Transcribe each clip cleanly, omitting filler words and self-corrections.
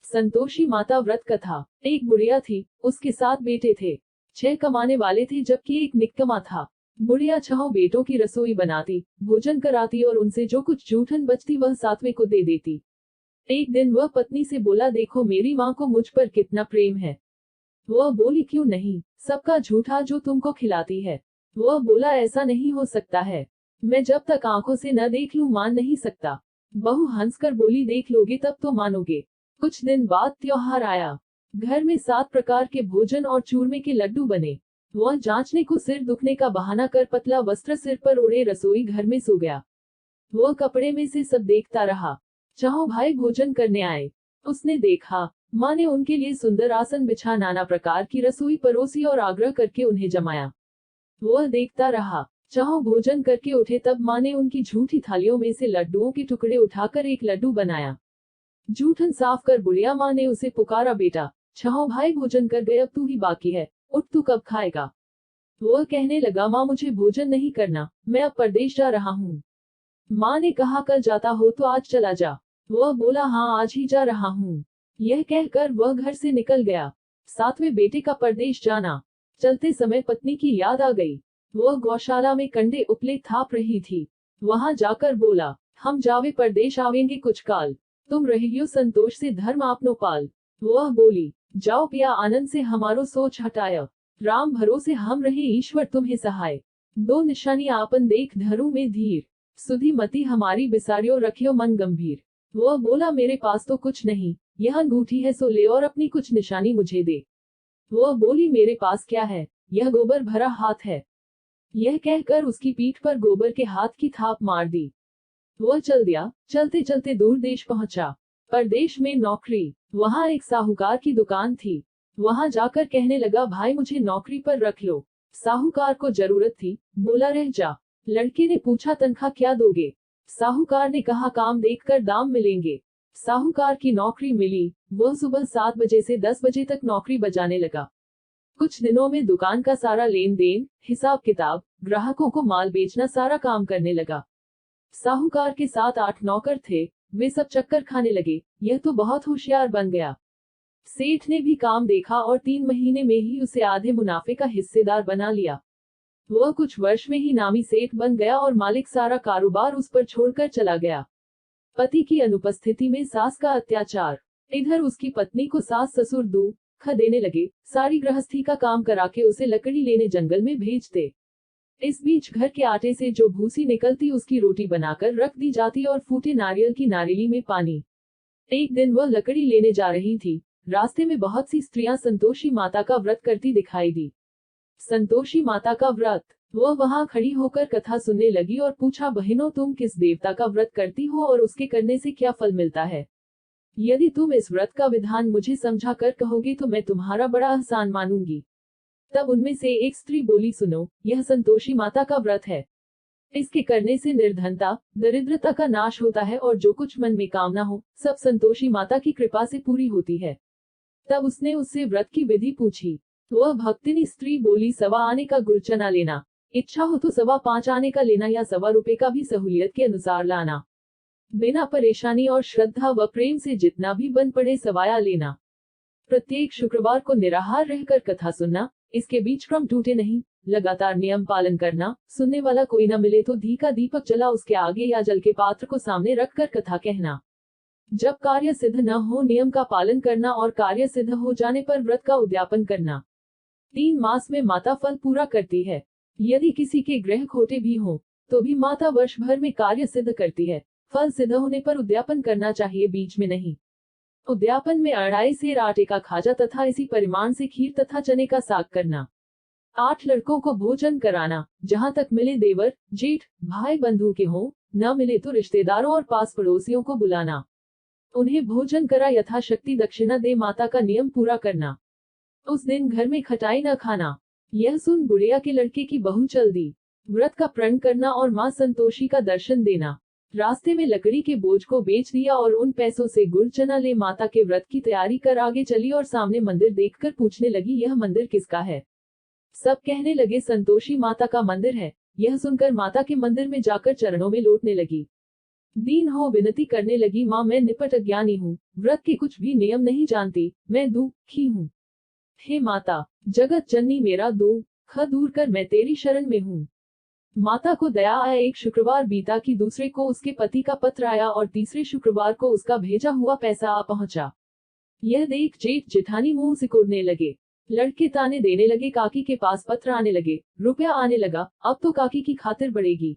संतोषी माता व्रत कथा। एक बुढ़िया थी, उसके 7 बेटे थे। 6 कमाने वाले थे जबकि एक निकम्मा था। बुढ़िया 6 बेटों की रसोई बनाती, भोजन कराती और उनसे जो कुछ जूठन बचती वह 7वें को दे देती। एक दिन वह पत्नी से बोला, देखो मेरी माँ को मुझ पर कितना प्रेम है। वह बोली, क्यों नहीं, सबका झूठा जो तुमको खिलाती है। वह बोला, ऐसा नहीं हो सकता है, मैं जब तक आंखों से न देख लूं मान नहीं सकता। बहू हंसकर बोली, देख लोगे तब तो मानोगे। कुछ दिन बाद त्योहार आया। घर में 7 प्रकार के भोजन और चूरमे के लड्डू बने। वह जांचने को सिर दुखने का बहाना कर पतला वस्त्र सिर पर ओढ़े रसोई घर में सो गया। वह कपड़े में से सब देखता रहा। 4 भाई भोजन करने आए। उसने देखा, माँ ने उनके लिए सुंदर आसन बिछा नाना प्रकार की रसोई परोसी और आग्रह करके उन्हें जमाया। वह देखता रहा। 4 भोजन करके उठे तब माँ ने उनकी झूठी थालियों में से लड्डुओं के टुकड़े उठाकर एक लड्डू बनाया। जूठन साफ कर बुढ़िया माँ ने उसे पुकारा, बेटा 6 भाई भोजन कर गए, अब तू ही बाकी है, उठ तू कब खाएगा। वह कहने लगा, माँ मुझे भोजन नहीं करना, मैं अब परदेश जा रहा हूँ। माँ ने कहा, कल जाता हो तो आज चला जा। वह बोला, हाँ आज ही जा रहा हूँ। यह कहकर वह घर से निकल गया। 7वें बेटे का परदेश जाना। चलते समय पत्नी की याद आ गई। वह गौशाला में कंडे उपले थाप रही थी। वहां जाकर बोला, हम जावे परदेश आवेंगे कुछ काल, तुम रहियो संतोष से धर्म आपनो पाल। वह बोली, जाओ पिया आनंद से हमारो सोच हटाया, राम भरोसे हम रहे ईश्वर तुम्हें सहाय। 2 निशानी आपन देख धरू में धीर, सुधी मति हमारी बिसारियो रखियो मन गंभीर। वह बोला, मेरे पास तो कुछ नहीं, यह अंगूठी है सो ले और अपनी कुछ निशानी मुझे दे। वह बोली, मेरे पास क्या है, यह गोबर भरा हाथ है। यह कहकर उसकी पीठ पर गोबर के हाथ की थाप मार दी। वह चल दिया। चलते चलते दूर देश पहुंचा। परदेश में नौकरी। वहां एक साहूकार की दुकान थी। वहां जाकर कहने लगा, भाई मुझे नौकरी पर रख लो। साहूकार को जरूरत थी, बोला रह जा। लड़के ने पूछा, तनख्वाह क्या दोगे। साहूकार ने कहा, काम देखकर दाम मिलेंगे। साहूकार की नौकरी मिली। वह सुबह 7 बजे से 10 बजे तक नौकरी बजाने लगा। कुछ दिनों में दुकान का सारा लेन देन, हिसाब किताब, ग्राहकों को माल बेचना सारा काम करने लगा। साहूकार के 7-8 नौकर थे, वे सब चक्कर खाने लगे, यह तो बहुत होशियार बन गया। सेठ ने भी काम देखा और 3 महीने में ही उसे आधे मुनाफे का हिस्सेदार बना लिया। वह कुछ वर्ष में ही नामी सेठ बन गया और मालिक सारा कारोबार उस पर छोड़कर चला गया। पति की अनुपस्थिति में सास का अत्याचार। इधर उसकी पत्नी को सास ससुर दुख देने लगे, सारी गृहस्थी का काम करा के उसे लकड़ी लेने जंगल में भेजते। इस बीच घर के आटे से जो भूसी निकलती उसकी रोटी बनाकर रख दी जाती और फूटे नारियल की नारियली में पानी। एक दिन वह लकड़ी लेने जा रही थी। रास्ते में बहुत सी स्त्रियां संतोषी माता का व्रत करती दिखाई दी। संतोषी माता का व्रत। वह वहां खड़ी होकर कथा सुनने लगी और पूछा, बहनों तुम किस देवता का व्रत करती हो और उसके करने से क्या फल मिलता है। यदि तुम इस व्रत का विधान मुझे समझा कर कहोगे तो मैं तुम्हारा बड़ा एहसान मानूंगी। तब उनमें से एक स्त्री बोली, सुनो, यह संतोषी माता का व्रत है। इसके करने से निर्धनता, दरिद्रता का नाश होता है और जो कुछ मन में कामना हो सब संतोषी माता की कृपा से पूरी होती है। तब उसने उससे व्रत की विधि पूछी। वह भक्तिनी स्त्री बोली, 1.25 आने का गुड़ चना लेना, इच्छा हो तो 5.25 आने का लेना या 1.25 रुपए का भी सहूलियत के अनुसार लाना। बिना परेशानी और श्रद्धा व प्रेम से जितना भी बन पड़े सवाया लेना। प्रत्येक शुक्रवार को निराहार रहकर कथा सुनना, इसके बीच क्रम टूटे नहीं, लगातार नियम पालन करना। सुनने वाला कोई न मिले तो घी का दीपक जला उसके आगे या जल के पात्र को सामने रखकर कथा कहना। जब कार्य सिद्ध न हो नियम का पालन करना और कार्य सिद्ध हो जाने पर व्रत का उद्यापन करना। 3 मास में माता फल पूरा करती है। यदि किसी के ग्रह खोटे भी हों तो भी माता वर्ष भर में कार्य सिद्ध करती है। फल सिद्ध होने पर उद्यापन करना चाहिए, बीच में नहीं। उद्यापन में 2.5 सेर आटे का खाजा तथा इसी परिमाण से खीर तथा चने का साग करना। 8 लड़कों को भोजन कराना, जहां तक मिले देवर जेठ भाई बंधु के हों, न मिले तो रिश्तेदारों और पास पड़ोसियों को बुलाना। उन्हें भोजन करा यथाशक्ति दक्षिणा दे माता का नियम पूरा करना। उस दिन घर में खटाई न खाना। यह सुन बुढ़िया के लड़के की बहू चल दी। व्रत का प्रण करना और मां संतोषी का दर्शन देना। रास्ते में लकड़ी के बोझ को बेच दिया और उन पैसों से गुड़ चना ले माता के व्रत की तैयारी कर आगे चली और सामने मंदिर देखकर पूछने लगी, यह मंदिर किसका है। सब कहने लगे, संतोषी माता का मंदिर है। यह सुनकर माता के मंदिर में जाकर चरणों में लौटने लगी। दीन हो विनती करने लगी, माँ मैं निपट अज्ञानी हूँ, व्रत के कुछ भी नियम नहीं जानती, मैं दुखी हूँ। हे माता जगत जननी मेरा दुख दूर कर, मैं तेरी शरण में हूँ। माता को दया आया। एक शुक्रवार बीता कि दूसरे को उसके पति का पत्र आया और तीसरे शुक्रवार को उसका भेजा हुआ पैसा आ पहुंचा। यह देख जेठ जेठानी मुंह सिकुड़ने लगे। लड़के ताने देने लगे, काकी के पास पत्र आने लगे, रुपया आने लगा, अब तो काकी की खातिर बढ़ेगी।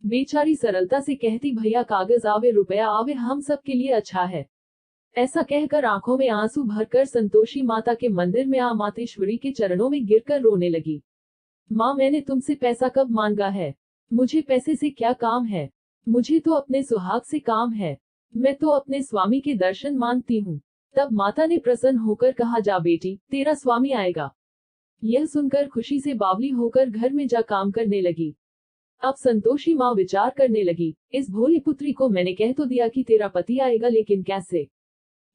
बेचारी सरलता से कहती, भैया कागज आवे रुपया आवे, हम सब के लिए अच्छा है। ऐसा कहकर आंखों में आंसू भरकर संतोषी माता के मंदिर में आ मातेश्वरी के चरणों में गिरकर रोने लगी। माँ मैंने तुमसे पैसा कब मांगा है? मुझे पैसे से क्या काम है? मुझे तो अपने सुहाग से काम है। मैं तो अपने स्वामी के दर्शन मांगती हूँ। तब माता ने प्रसन्न होकर कहा, जा बेटी तेरा स्वामी आएगा। यह सुनकर खुशी से बावली होकर घर में जा काम करने लगी। अब संतोषी माँ विचार करने लगी, इस भोली पुत्री को मैंने कह तो दिया कि तेरा पति आएगा, लेकिन कैसे?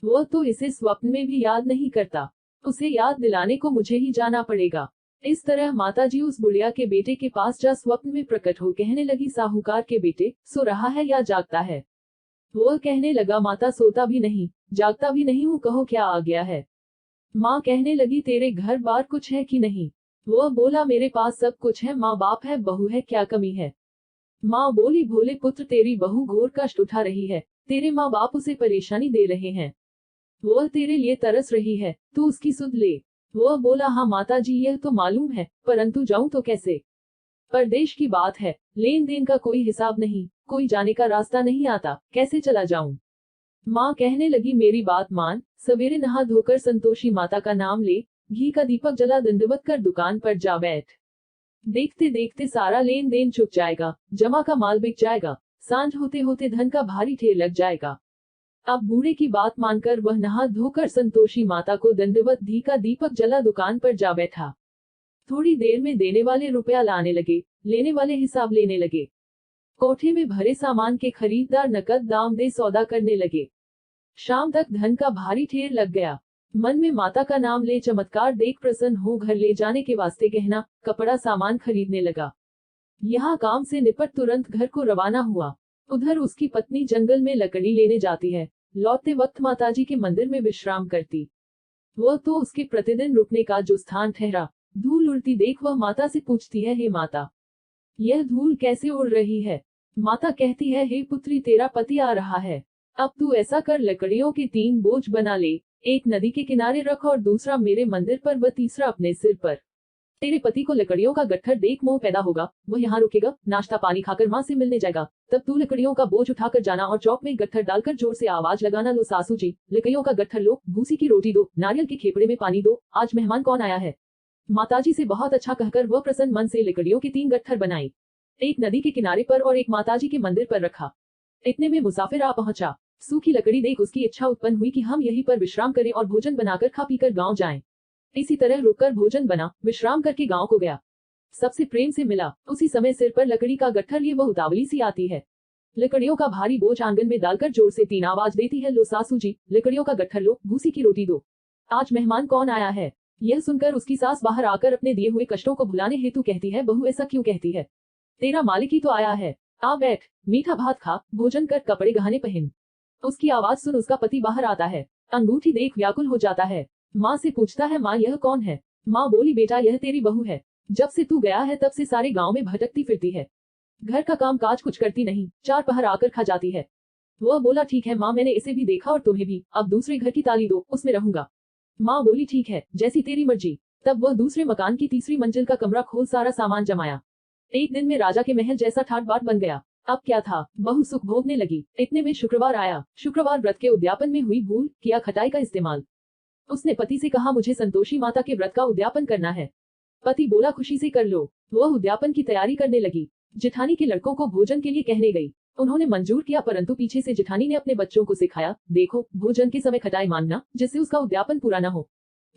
वह तो इसे स्वप्न में भी याद नहीं करता। उसे याद दिलाने को मुझे ही जाना पड़ेगा। इस तरह माताजी उस बुढ़िया के बेटे के पास जा स्वप्न में प्रकट हो कहने लगी, साहूकार के बेटे सो रहा है या जागता है? वह कहने लगा, माता सोता भी नहीं जागता भी नहीं हूँ, कहो क्या आ गया है? माँ कहने लगी, तेरे घर बार कुछ है कि नहीं? वह बोला, मेरे पास सब कुछ है, माँ बाप है, बहू है, क्या कमी है? माँ बोली, भोले पुत्र तेरी बहू घोर कष्ट उठा रही है, तेरे माँ बाप उसे परेशानी दे रहे हैं, वह तेरे लिए तरस रही है, तू उसकी सुध ले। वह बोला, हाँ माता जी यह तो मालूम है, परंतु जाऊं तो कैसे? परदेश की बात है, लेन देन का कोई हिसाब नहीं, कोई जाने का रास्ता नहीं आता, कैसे चला जाऊं? माँ कहने लगी, मेरी बात मान, सवेरे नहा धोकर संतोषी माता का नाम ले, घी का दीपक जला दंडवत कर दुकान पर जा बैठ। देखते देखते सारा लेन देन चुक जाएगा, जमा का माल बिक जाएगा, सांझ होते होते धन का भारी ढेर लग जाएगा। अब बूढ़े की बात मानकर वह नहा धोकर संतोषी माता को दंडवत घी का दीपक जला दुकान पर जा बैठा। थोड़ी देर में देने वाले रुपया लाने लगे, लेने वाले हिसाब लेने लगे। कोठे में भरे सामान के खरीददार नकद दाम दे सौदा करने लगे। शाम तक धन का भारी ढेर लग गया। मन में माता का नाम ले चमत्कार देख प्रसन्न हो घर ले जाने के वास्ते गहना कपड़ा सामान खरीदने लगा। यहाँ काम से निपट तुरंत घर को रवाना हुआ। उधर उसकी पत्नी जंगल में लकड़ी लेने जाती है, लौटते वक्त माताजी के मंदिर में विश्राम करती। वह तो उसके प्रतिदिन रुकने का जो स्थान ठहरा। धूल उड़ती देख वह माता से पूछती है, हे माता यह धूल कैसे उड़ रही है? माता कहती है, हे पुत्री तेरा पति आ रहा है, अब तू ऐसा कर लकड़ियों के 3 बोझ बना ले, एक नदी के किनारे रख और दूसरा मेरे मंदिर पर व तीसरा अपने सिर पर। तेरे पति को लकड़ियों का गट्ठर देख मोह पैदा होगा, वह यहाँ रुकेगा, नाश्ता पानी खाकर माँ से मिलने जाएगा, तब तू लकड़ियों का बोझ उठाकर जाना और चौक में गट्ठर डालकर जोर से आवाज लगाना, लो सासू जी लकड़ियों का गट्ठर लो, भूसी की रोटी दो, नारियल के खेपड़े में पानी दो, आज मेहमान कौन आया है? माताजी से बहुत अच्छा कहकर वह प्रसन्न मन से लकड़ियों के 3 गट्ठर बनाई, एक नदी के किनारे पर और एक माताजी के मंदिर पर रखा। इतने में मुसाफिर आ पहुंचा। सूखी लकड़ी देख उसकी इच्छा उत्पन्न हुई कि हम यहीं पर विश्राम करें और भोजन बनाकर खा पीकर गांव जाएं। इसी तरह रुककर भोजन बना, विश्राम करके गांव को गया। सबसे प्रेम से मिला। उसी समय सिर पर लकड़ी का गट्ठर लिए वह उतावली सी आती है। लकड़ियों का भारी बोझ आंगन में डालकर जोर से 3 आवाज देती है, लो सासू जी लकड़ियों का गट्ठर लो, भूसी की रोटी दो, आज मेहमान कौन आया है? यह सुनकर उसकी सास बाहर आकर अपने दिए हुए कष्टों को भुलाने हेतु कहती है, बहू ऐसा क्यों कहती है? तेरा मालिक ही तो आया है, आ बैठ, मीठा भात खा, भोजन कर, कपड़े गहने पहन। उसकी आवाज सुन उसका पति बाहर आता है। अंगूठी देख व्याकुल हो जाता है। माँ से पूछता है, माँ यह कौन है? माँ बोली, बेटा यह तेरी बहू है, जब से तू गया है तब से सारे गांव में भटकती फिरती है, घर का काम काज कुछ करती नहीं, 4 पहर आकर खा जाती है। वह बोला, ठीक है माँ मैंने इसे भी देखा और तुम्हें भी, अब दूसरे घर की ताली दो, उसमें रहूंगा। माँ बोली, ठीक है जैसी तेरी मर्जी। तब वह दूसरे मकान की तीसरी मंजिल का कमरा खोल सारा सामान जमाया। एक दिन में राजा के महल जैसा ठाट बाट बन गया। अब क्या था, बहू सुख भोगने लगी। इतने में शुक्रवार आया। शुक्रवार व्रत के उद्यापन में हुई भूल, किया खटाई का इस्तेमाल। उसने पति से कहा, मुझे संतोषी माता के व्रत का उद्यापन करना है। पति बोला, खुशी से कर लो। वह उद्यापन की तैयारी करने लगी। जेठानी के लड़कों को भोजन के लिए कहने गई। उन्होंने मंजूर किया, परंतु पीछे से जेठानी ने अपने बच्चों को सिखाया, देखो भोजन के समय खटाई मांगना, जिससे उसका उद्यापन पूरा न हो।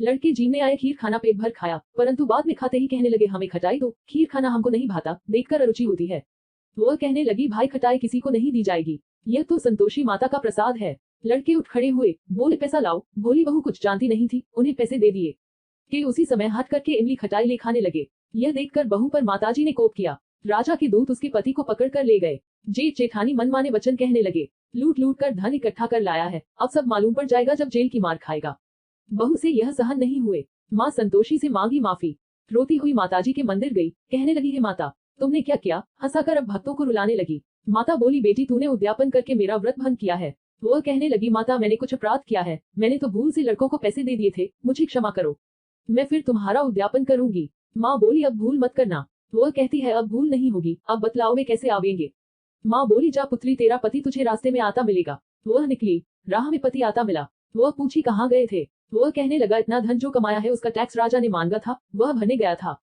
लड़के जीने आए, खीर खाना पेट भर खाया, परंतु बाद में खाते ही कहने लगे, हमें खटाई दो, खीर खाना हमको नहीं भाता, देखकर अरुचि होती है। वह कहने लगी, भाई खटाई किसी को नहीं दी जाएगी, यह तो संतोषी माता का प्रसाद है। लड़के उठ खड़े हुए, बोले पैसा लाओ। भोली बहू कुछ जानती नहीं थी, उन्हें पैसे दे दिए कि उसी समय हट करके इमली खटाई ले खाने लगे। यह देखकर बहू पर माताजी ने कोप किया। राजा के दूत उसके पति को पकड़ कर ले गए। जेठ जेठानी मनमाने वचन कहने लगे। लूट लूट कर धन इकट्ठा कर लाया है, अब सब मालूम पड़ जाएगा जब जेल की मार खाएगा। बहू से यह सहन नहीं हुए। माँ संतोषी से मांगी माफी। रोती हुई माताजी के मंदिर गई, कहने लगी, हे माता, तुमने क्या किया? हंसाकर अब भक्तों को रुलाने लगी। माता बोली, बेटी तूने उद्यापन करके मेरा व्रत भंग किया है। वह कहने लगी, माता मैंने कुछ अपराध किया है, मैंने तो भूल से लड़कों को पैसे दे दिए थे, मुझे क्षमा करो, मैं फिर तुम्हारा उद्यापन करूंगी। माँ बोली, अब भूल मत करना। वह कहती है, अब भूल नहीं होगी, अब बतलाओ वे कैसे आवेंगे। माँ बोली, जा पुत्री, तेरा पति तुझे रास्ते में आता मिलेगा। वह निकली, राह में पति आता मिला। वह पूछी, कहाँ गए थे? वह कहने लगा, इतना धन जो कमाया है उसका टैक्स राजा ने मांगा था, वह भरने गया था।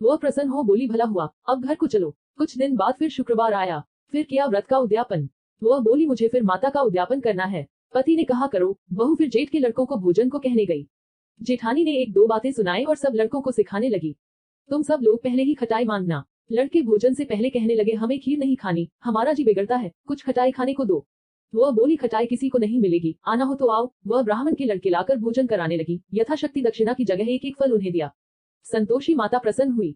वह प्रसन्न हो बोली, भला हुआ, अब घर को चलो। कुछ दिन बाद फिर शुक्रवार आया, फिर किया व्रत का उद्यापन। वह बोली, मुझे फिर माता का उद्यापन करना है। पति ने कहा, करो। बहू फिर जेठ के लड़कों को भोजन को कहने गई। जेठानी ने एक दो बातें सुनाई और सब लड़कों को सिखाने लगी। तुम सब लोग पहले ही खटाई मांगना। लड़के भोजन से पहले कहने लगे, हमें खीर नहीं खानी, हमारा जी बिगड़ता है, कुछ खटाई खाने को दो। वह बोली, खटाई किसी को नहीं मिलेगी, आना हो तो आओ। वह ब्राह्मण के लड़के लाकर भोजन कराने लगी, यथाशक्ति दक्षिणा की जगह एक एक फल उन्हें दिया। संतोषी माता प्रसन्न हुई।